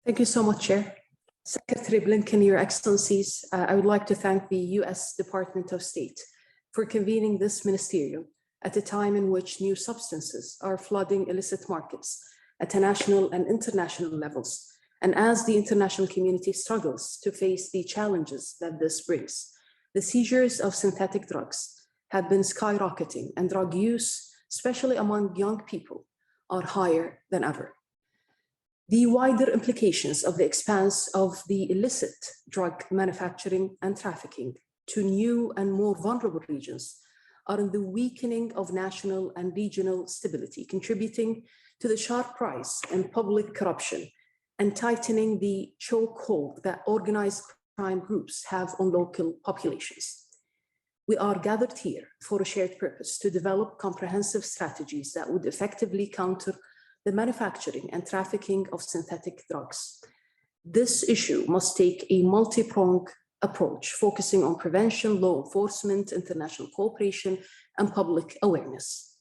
Thank you so much, Chair. Secretary Blinken, Your Excellencies, I would like to thank the US Department of State for convening this ministerial at a time in which new substances are flooding illicit markets at national and international levels, and as the international community struggles to face the challenges that this brings. The seizures of synthetic drugs have been skyrocketing, and drug use, especially among young people, are higher than ever. The wider implications of the expanse of the illicit drug manufacturing and trafficking to new and more vulnerable regions are in the weakening of national and regional stability, contributing to the sharp rise in public corruption and tightening the chokehold that organized crime groups have on local populations. We are gathered here for a shared purpose to develop comprehensive strategies that would effectively counter the manufacturing and trafficking of synthetic drugs. This issue must take a multi-pronged approach, focusing on prevention, law enforcement, international cooperation, and public awareness.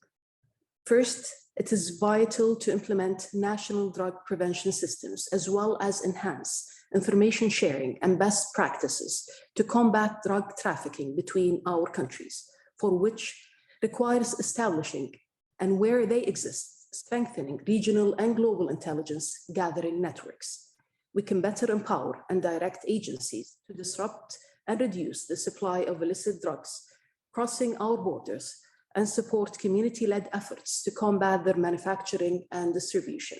First, it is vital to implement national drug prevention systems, as well as enhance information sharing and best practices to combat drug trafficking between our countries, for which requires establishing, and where they exist, strengthening regional and global intelligence gathering networks. We can better empower and direct agencies to disrupt and reduce the supply of illicit drugs crossing our borders and support community-led efforts to combat their manufacturing and distribution.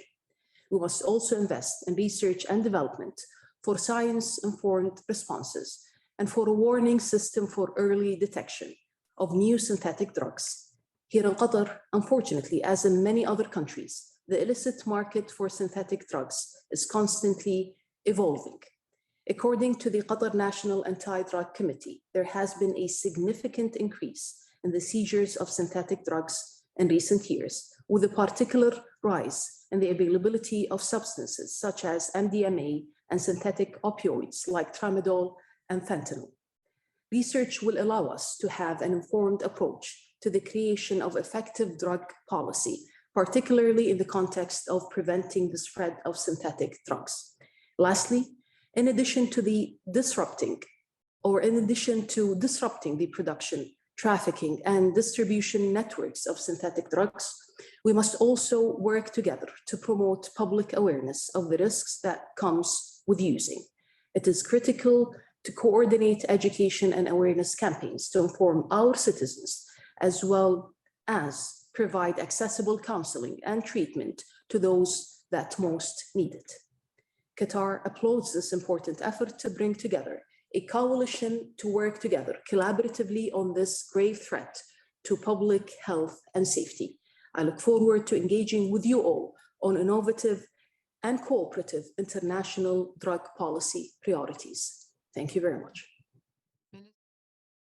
We must also invest in research and development for science-informed responses and for a warning system for early detection of new synthetic drugs. Here in Qatar, unfortunately, as in many other countries, the illicit market for synthetic drugs is constantly evolving. According to the Qatar National Anti-Drug Committee, there has been a significant increase in the seizures of synthetic drugs in recent years, with a particular rise in the availability of substances such as MDMA and synthetic opioids like tramadol and fentanyl. Research will allow us to have an informed approach to the creation of effective drug policy, particularly in the context of preventing the spread of synthetic drugs. Lastly, in addition to disrupting the production, trafficking, and distribution networks of synthetic drugs, we must also work together to promote public awareness of the risks that comes with using. It is critical to coordinate education and awareness campaigns to inform our citizens, as well as provide accessible counseling and treatment to those that most need it. Qatar applauds this important effort to bring together a coalition to work together collaboratively on this grave threat to public health and safety. I look forward to engaging with you all on innovative and cooperative international drug policy priorities. Thank you very much.